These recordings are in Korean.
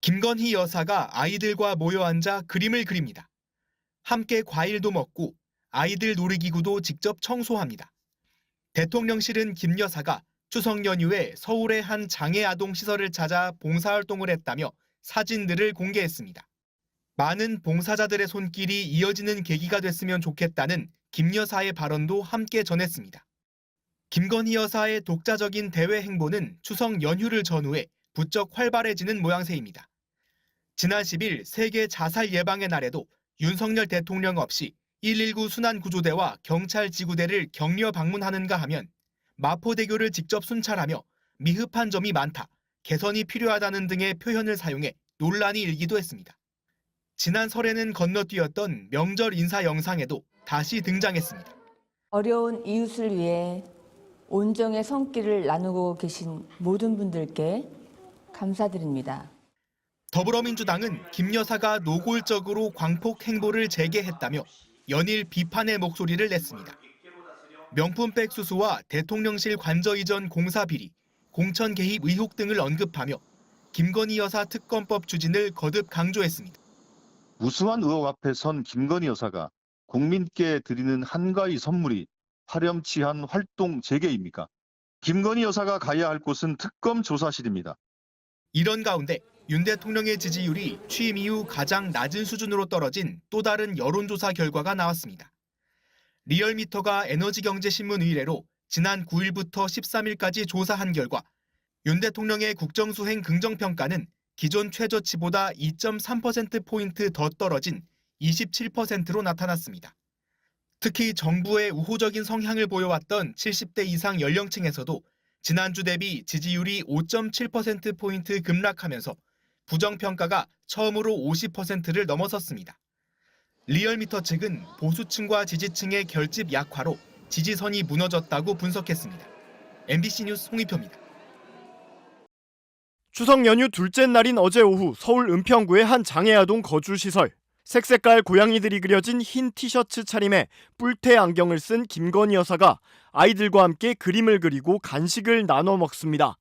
김건희 여사가 아이들과 모여 앉아 그림을 그립니다. 함께 과일도 먹고 아이들 놀이기구도 직접 청소합니다. 대통령실은 김 여사가 추석 연휴에 서울의 한 장애 아동 시설을 찾아 봉사활동을 했다며 사진들을 공개했습니다. 많은 봉사자들의 손길이 이어지는 계기가 됐으면 좋겠다는 김 여사의 발언도 함께 전했습니다. 김건희 여사의 독자적인 대외 행보는 추석 연휴를 전후해 부쩍 활발해지는 모양새입니다. 지난 10일 세계 자살 예방의 날에도 윤석열 대통령 없이 119 순환구조대와 경찰 지구대를 격려 방문하는가 하면 마포대교를 직접 순찰하며 미흡한 점이 많다, 개선이 필요하다는 등의 표현을 사용해 논란이 일기도 했습니다. 지난 설에는 건너뛰었던 명절 인사 영상에도 다시 등장했습니다. 어려운 이웃을 위해 온정의 손길을 나누고 계신 모든 분들께 감사드립니다. 더불어민주당은 김 여사가 노골적으로 광폭 행보를 재개했다며 연일 비판의 목소리를 냈습니다. 명품백 수수와 대통령실 관저 이전 공사 비리, 공천 개입 의혹 등을 언급하며 김건희 여사 특검법 추진을 거듭 강조했습니다. 무수한 의혹 앞에 선 김건희 여사가 국민께 드리는 한가위 선물이 파렴치한 활동 재개입니까? 김건희 여사가 가야 할 곳은 특검 조사실입니다. 이런 가운데 윤 대통령의 지지율이 취임 이후 가장 낮은 수준으로 떨어진 또 다른 여론조사 결과가 나왔습니다. 리얼미터가 에너지경제신문 의뢰로 지난 9일부터 13일까지 조사한 결과 윤 대통령의 국정수행 긍정평가는 기존 최저치보다 2.3%포인트 더 떨어진 27%로 나타났습니다. 특히 정부의 우호적인 성향을 보여왔던 70대 이상 연령층에서도 지난주 대비 지지율이 5.7%포인트 급락하면서 부정평가가 처음으로 50%를 넘어섰습니다. 리얼미터 측은 보수층과 지지층의 결집 약화로 지지선이 무너졌다고 분석했습니다. MBC 뉴스 홍익표입니다. 추석 연휴 둘째 날인 어제 오후 서울 은평구의 한 장애아동 거주시설. 색색깔 고양이들이 그려진 흰 티셔츠 차림에 뿔테 안경을 쓴 김건희 여사가 아이들과 함께 그림을 그리고 간식을 나눠 먹습니다.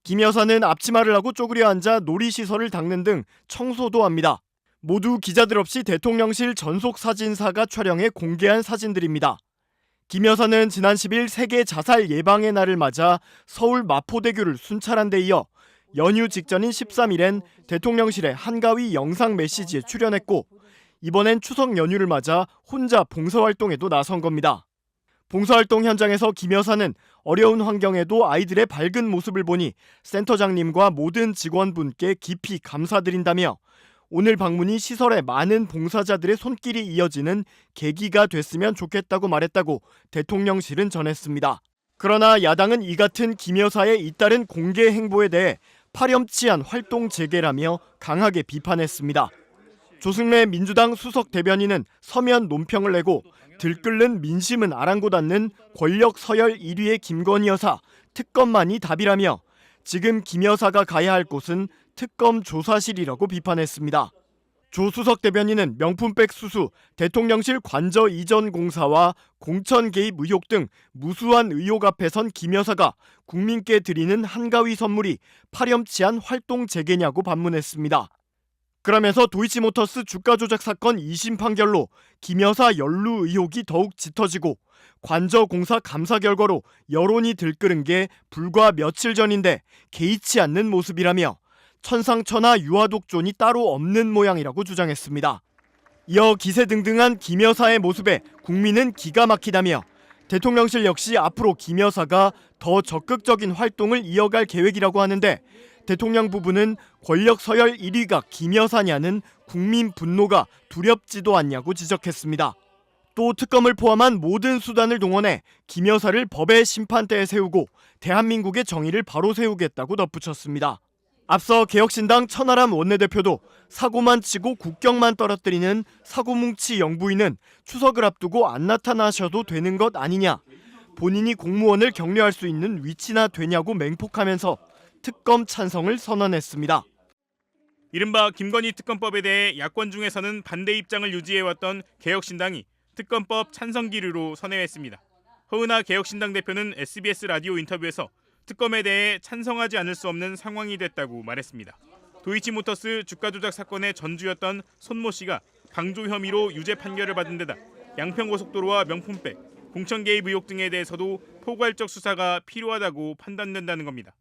김 여사는 앞치마를 하고 쪼그려 앉아 놀이시설을 닦는 등 청소도 합니다. 모두 기자들 없이 대통령실 전속 사진사가 촬영해 공개한 사진들입니다. 김 여사는 지난 10일 세계 자살 예방의 날을 맞아 서울 마포대교를 순찰한 데 이어 연휴 직전인 13일엔 대통령실의 한가위 영상 메시지에 출연했고 이번엔 추석 연휴를 맞아 혼자 봉사활동에도 나선 겁니다. 봉사활동 현장에서 김 여사는 어려운 환경에도 아이들의 밝은 모습을 보니 센터장님과 모든 직원분께 깊이 감사드린다며 오늘 방문이 시설에 많은 봉사자들의 손길이 이어지는 계기가 됐으면 좋겠다고 말했다고 대통령실은 전했습니다. 그러나 야당은 이 같은 김 여사의 잇따른 공개 행보에 대해 파렴치한 활동 재개라며 강하게 비판했습니다. 조승래 민주당 수석 대변인은 서면 논평을 내고 들끓는 민심은 아랑곳 않는 권력 서열 1위의 김건희 여사, 특검만이 답이라며 지금 김 여사가 가야 할 곳은 특검 조사실이라고 비판했습니다. 조 수석 대변인은 명품백 수수, 대통령실 관저 이전 공사와 공천 개입 의혹 등 무수한 의혹 앞에 선 김 여사가 국민께 드리는 한가위 선물이 파렴치한 활동 재개냐고 반문했습니다. 그러면서 도이치모터스 주가 조작 사건 2심 판결로 김 여사 연루 의혹이 더욱 짙어지고 관저 공사 감사 결과로 여론이 들끓은 게 불과 며칠 전인데 개의치 않는 모습이라며 천상천하 유아독존이 따로 없는 모양이라고 주장했습니다. 이어 기세등등한 김 여사의 모습에 국민은 기가 막히다며 대통령실 역시 앞으로 김 여사가 더 적극적인 활동을 이어갈 계획이라고 하는데 대통령 부부는 권력 서열 1위가 김 여사냐는 국민 분노가 두렵지도 않냐고 지적했습니다. 또 특검을 포함한 모든 수단을 동원해 김 여사를 법의 심판대에 세우고 대한민국의 정의를 바로 세우겠다고 덧붙였습니다. 앞서 개혁신당 천하람 원내대표도 사고만 치고 국격만 떨어뜨리는 사고뭉치 영부인은 추석을 앞두고 안 나타나셔도 되는 것 아니냐, 본인이 공무원을 격려할 수 있는 위치나 되냐고 맹폭하면서 특검 찬성을 선언했습니다. 이른바 김건희 특검법에 대해 야권 중에서는 반대 입장을 유지해왔던 개혁신당이 특검법 찬성 기류로 선회했습니다. 허은하 개혁신당 대표는 SBS 라디오 인터뷰에서 특검에 대해 찬성하지 않을 수 없는 상황이 됐다고 말했습니다. 도이치모터스 주가 조작 사건의 전주였던 손모 씨가 방조 혐의로 유죄 판결을 받은 데다 양평고속도로와 명품백, 공천 개입 의혹 등에 대해서도 포괄적 수사가 필요하다고 판단된다는 겁니다.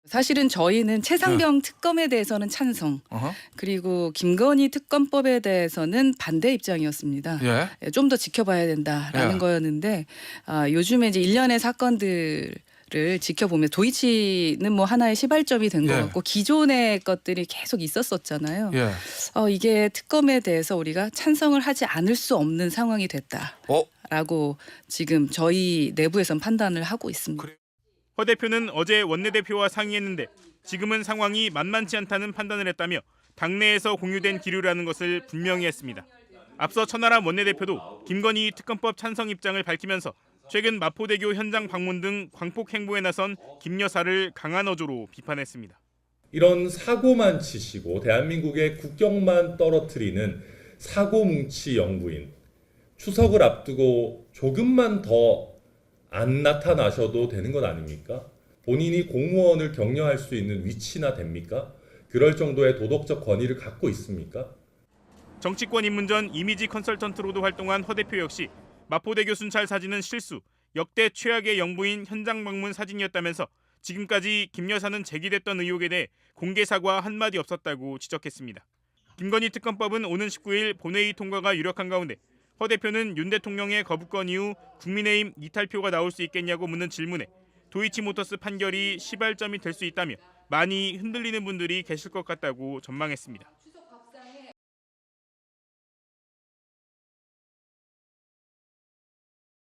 사실은 저희는 최상병 특검에 대해서는 찬성, 그리고 김건희 특검법에 대해서는 반대 입장이었습니다. 좀 더 지켜봐야 된다라는 거였는데 요즘에 이제 일련의 사건들을 지켜보면 도이치는 뭐 하나의 시발점이 된 것 같고 기존의 것들이 계속 있었었잖아요. 이게 특검에 대해서 우리가 찬성을 하지 않을 수 없는 상황이 됐다라고 지금 저희 내부에선 판단을 하고 있습니다. 허 대표는 어제 원내대표와 상의했는데 지금은 상황이 만만치 않다는 판단을 했다며 당내에서 공유된 기류라는 것을 분명히 했습니다. 앞서 천하람 원내대표도 김건희 특검법 찬성 입장을 밝히면서 최근 마포대교 현장 방문 등 광폭 행보에 나선 김 여사를 강한 어조로 비판했습니다. 이런 사고만 치시고 대한민국의 국격만 떨어뜨리는 사고뭉치 영부인, 추석을 앞두고 조금만 더 안 나타나셔도 되는 건 아닙니까? 본인이 공무원을 격려할 수 있는 위치나 됩니까? 그럴 정도의 도덕적 권위를 갖고 있습니까? 정치권 입문 전 이미지 컨설턴트로도 활동한 허 대표 역시 마포대교 순찰 사진은 실수, 역대 최악의 영부인 현장 방문 사진이었다면서 지금까지 김 여사는 제기됐던 의혹에 대해 공개 사과 한마디 없었다고 지적했습니다. 김건희 특검법은 오는 19일 본회의 통과가 유력한 가운데 허 대표는 윤 대통령의 거부권 이후 국민의힘 이탈표가 나올 수 있겠냐고 묻는 질문에 도이치모터스 판결이 시발점이 될 수 있다며 많이 흔들리는 분들이 계실 것 같다고 전망했습니다.